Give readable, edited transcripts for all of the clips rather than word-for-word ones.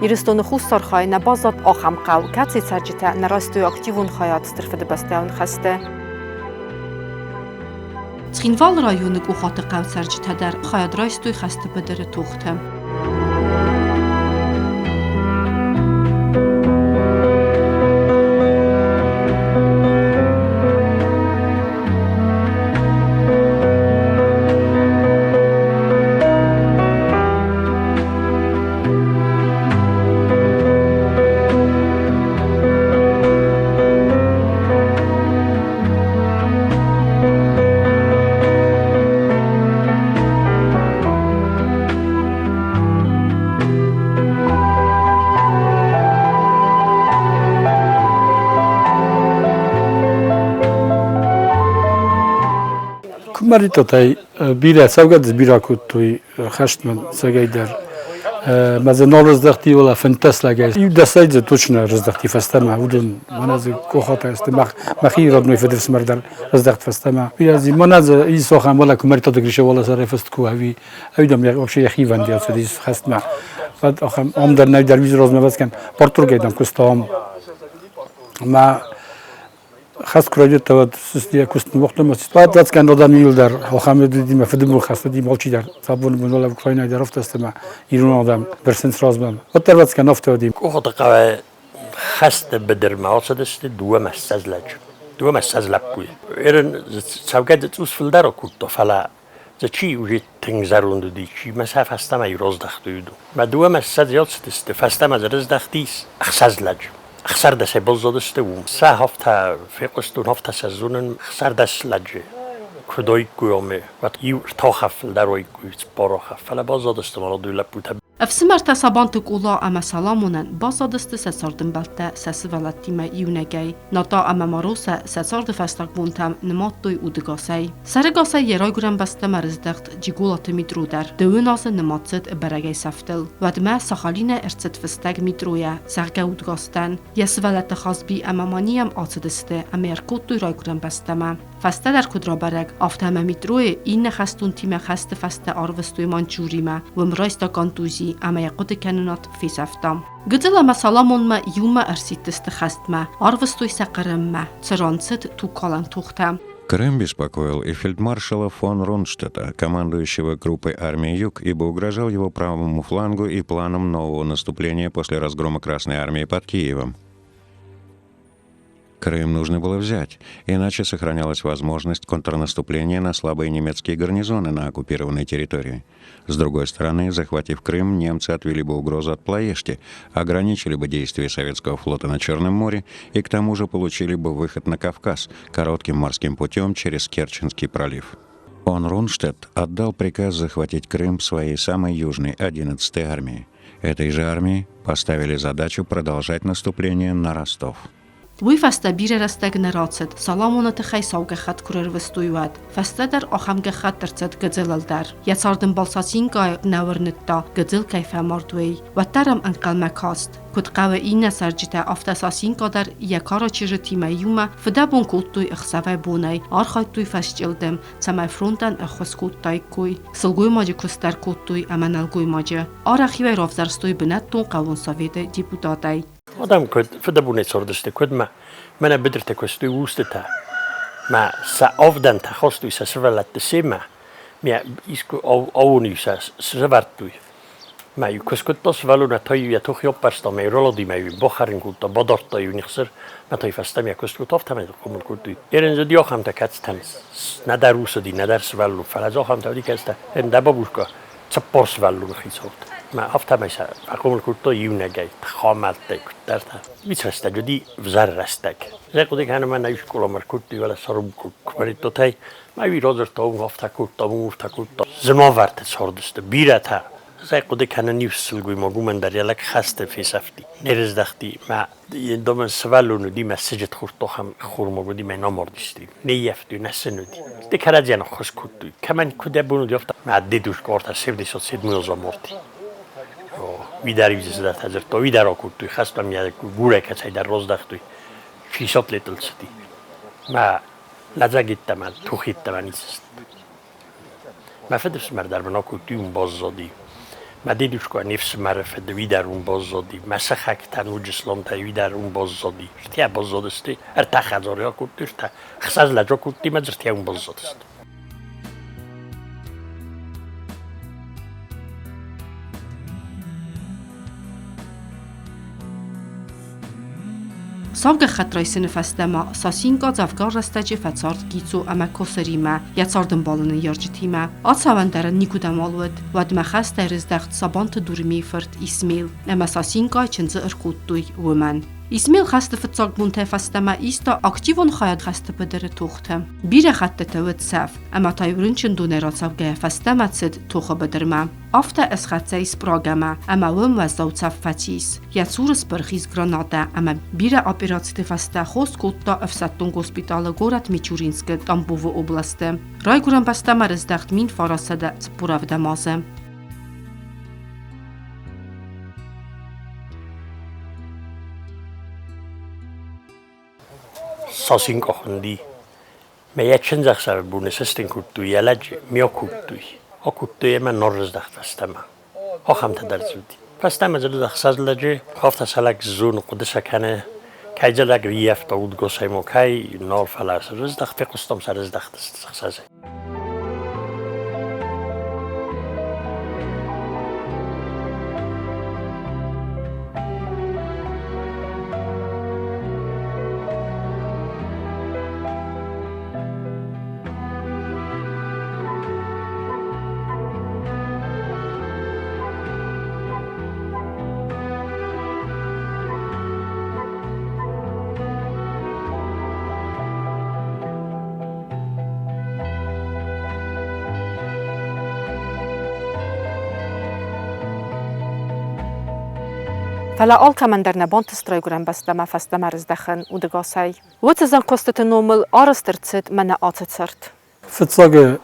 Իրստոնը խուստար խայնա բազատ ախամ қау, կացի ծաջիտա նարաստույ ակտիվուն խայատ Ստыр Ֆыдыбăстăйон хъăсты. Цхинвал районы Къохаты қау ծաջիտադար խայադրայստույ хъăсты բդրը թուղթը. Maritotaj bira savgad zbira kutuj хъштман sagajder. Mazanol razdachti wala fantaslaga. Юдасайд за точно раздахти фастама. Уден маназ Къохаты است махи родной федер смардар раздахт фастама. Язи маназ и сохам вала кумаритот гриша вала сарфаст ку ави. Авидам вообще яхи ванди асдис хъстма. Бад ахам амдар най дар виз розмавас кан портургайдам кустам. Ма خاص كراجت تواد سستيا كوست وقت ما استفاد كان رضا يلدر وخامد دي ما فدم خاص دي مالشي دار صابون من ولا كفاينا دار رفت استمع يرون آدم برسنت رازم وتربت كان نفته دي Къохаты قوي хъсты بدر ما وصدست دو مسازلب كوي إيرن سوقت توس فلدارو كوتو فلا زشي وجيت تنزرون دي شي مسافة استمع يرزدخت يدو ما دو مساز يلست فاستمع زرزدختيس أخسازلج خسر دست بازداشته و سه هفته فقستون هفته سزونن خسر دست لجه کدای کویامه وقت یو ارتاخفل دروی کویت باراخفل بازداشته مرا دوله بوده. Əfsimərtə Sабанты Ula əmə salamonan bazadısты səsardım bəltə səsi vələtdimə iunəgəy. Nata əmə marosa səsardı fəstaqbuntam nımatdoy udıqasay. Sərəqasay yeray gürən bəstə mərizdəxt cigulatı midrudər. Dövün azı nımatsit bərəgəy səftil. Vədmə saxalinə ərçit fəstəq midruya sərgə udıqastan. Yəsi vələtə xazbi əməmaniyəm atıdısты əmə yerkotdoy ray gürən bəstəmə. Fəstədər kudra bərəg aftə əmə midruya inə xəstun timə xəstə fəstə arvıstoy mançurimə və mraysta qantuzi أما يقود كانونات في سفتام. قدلا ما سلامون ما يوم أرسيتست خست ما أرفستوي سقرم ما ترانست تو كالان توختام. Крым беспокоил и фельдмаршала фон Ронштадта, командующего группой армии Юг, ибо угрожал его правому флангу и планам нового наступления после разгрома Красной армии под Киевом. Крым нужно было взять, иначе сохранялась возможность контрнаступления на слабые немецкие гарнизоны на оккупированной территории. С другой стороны, захватив Крым, немцы отвели бы угрозу от Плоешти, ограничили бы действия советского флота на Черном море и к тому же получили бы выход на Кавказ коротким морским путем через Керченский пролив. Фон Ронштадт отдал приказ захватить Крым своей самой южной 11-й армии. Этой же армии поставили задачу продолжать наступление на Ростов. وی فسته بیره رستگ نراتد سلامونت خی سوگه خط کرر وستویواد فسته در آخم گه خط درصد گزلل در یتاردن بالساسین گای نورنت دا گزل کیفه مردوی و ترم انقل مکاست کد قوه این سرجیته افتاساسین قدر یکارا چیره تیمه یومه فده بون کود توی اخصوه بونای آرخای توی فشجلدم تمه فرونتن اخوز کود تای کوی سلگوی ماجه کستر کود توی امنالگوی ماجه آرخیوی رافزرستوی بنت تون قوون سویده دیپودادای آدم کد فدبونه سردسته کد من بدرته کستوی وسته ما سعافدن تخواستوی سسولت سیمه میا ایسکو آونی سسورتوی ما یو کسکت دست ولونه تایی یا توخی آپستا می رولادی می بخارن کود بادرت تایی نیخسر ما تایی فسته میا کسکت آفته می کمول کردی ایران زدی آخام تا کت تنس ندر روسدی ندر سولو فلز آخام تا دی کسته این دبا بوشکا چپارس ولو خیسات ما آفته می سر کمول کردی یونگی خامل تای کتر تا ویچ رسته جدی وزر رستک زیادی که من نیوش کلامر کردی ولی سرم کردی تو تای ما وی رازر تا اون آفته کرد زمان ورد سردسته بیره تا زیادی که نیوش سلگوی ما گومن در یلک خسته فیسفتی نرزدختی ما دومن سوالونو دی مسجد خورد تو هم خورم بودی من نامردیستی نیفتی نسندی دیگر جان خوش کردی کمان کده بونو دیافت ما دیدوش کارت سیفدیسات سید میوزا مردی ویداری ویزده تازر تو ویدارا کردی خستم یاد گوره کسی در رازدختی فیسات لیتل ستی ما لذاگیت من توخیت من نیست ما فدرس مردر بنا کردی اون بازدی دیدیش که نفس معرفت دوی در اون باز زدی مسخک تنوج اسلام تایوی در اون باز زدی ارتیا باز زدستی ارتخ هزاریا کود ارتخ خساز لجا کودی مز ارتیا اون باز زدست Սավգը խտրայսինը ֆեստեմա սասինկա ծավգար ռստեջի ֆեցարդ գիծու ամա կոսերիմա յացարդն բալını երջիթիմա ացավանդերը նիկուդամալուդ վադմա խաստերіз դաղտ Սաբանты Մադինայы İsmail ամա սասինկա չնձը ըրկուտտույ ոման İsmail xəstə fıtsaqbun təfəstəmə ista aktivon xayad xəstə pədərə toxtə. Birə xəttə təvəd səv, əmə tayvırın çındu neratsab gəyə fəstəmətsid toxı bədərmə. Afta əs xəttsə ispragəmə, əmə vəm vəzdav çəv fətis. Yətsurız bırxiz granada, əmə birə operatsiti fəstə xos kodda əfsəttun qospitalı Qorət Miçurinskə Tambovu oblasti. Rayguran bəstəmə rızdəxt min farasədə cıppuravdə mazı. ساسین کهندی میاد چند زخم بونه سستن کردوی یلج میا کردوی ها کردوی من نرز دخت فستم ها خم تدرزودی فستم از دخت سازلجه خافت سالک زون قدس کنه کی جلگ ریفت بود گسای مکی نال فلاس رز دخت فقستم سر رز دخت سازه فلا alkamen nebant strøyguren bestemme festemme rızdaxın udegasay. Våtsezan kostet normal arastırtsit menne atsitsert. Fıtsagı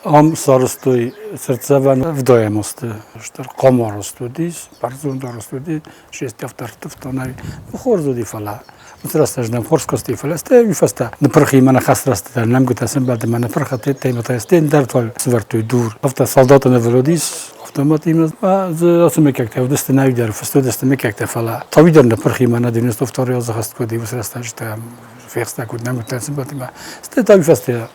am sarıstoy sertseven vdayemosti. İşte kamarostudis, parzundorostudi, şest yaftartıftanay. Buxorzudi fala. Utrastajnem horskosti falaste, yufasta. Nprxi mana khasrastar nem gutasim bad mana prxati taymataysten dertol svertoy dur. Hafta soldatın velodis автоматизм аз осмекек те дست навидер фсту дст мекек те фала тавидер на прхи мана 92 аз хаст коди усрастажта ферста код нам тенсим батима сте тави фасте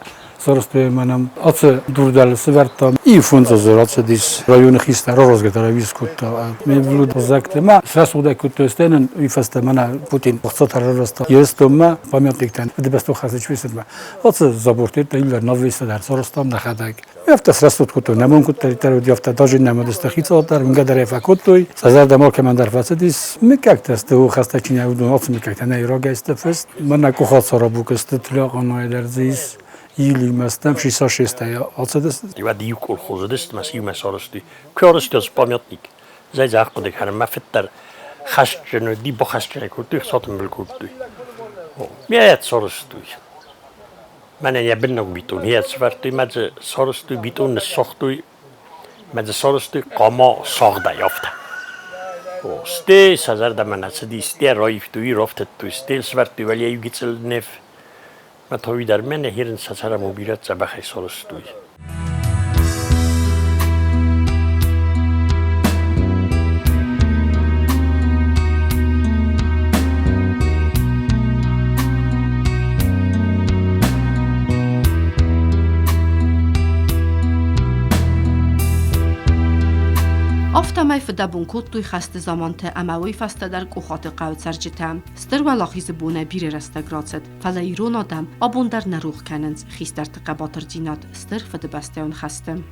соросте манам аце дурдал сверта и фунза зораце дис районы хиста розгетара вискута мен влуд закте ма срасуда кутестенен и фасте мана Путин бахцата раста естома памятниктен дебесто хасыч висетма аце заборте те илер новиста соростам на хадак Яфта срастут куту, не мон куту литеру яфта даже не мон дестахицотар, мгадare факутуй, сазарда мол командар фацидис, ми как-то сту хастачиня удун отсми как-то не рогайсте фест, мана Къохаты сарабук стетлях оно эдерзис, или местам 66 отсидис. Я дию колхозидис, масив месарости, кёрости аз памятник, зай захкодик хана мафеттар хашчену ди бохашчену куту, сатым бил куту. Мият саростуй. من یبنم بیتون هیچ وقتی ماذا سرستوی بیتون نسختوی ماذا سرستوی قاما ساخته یافته. سته سازر دم نسدی سته رایفتوی رفته توی سته سوارتی ولی یوگیتل نف متوی در من هیرن سازر موبیلات زبخی سرستوی. Автомай фдабун куттуй хъасты заманте амавуй фаста дар Къохаты қавцарҷитам. Стыр валахиз буне бире растаграцет. Фалаирон адам абун дар нарух кененц хистар тқабатыр динат. Стыр Фыдыбъстëйон хъастым.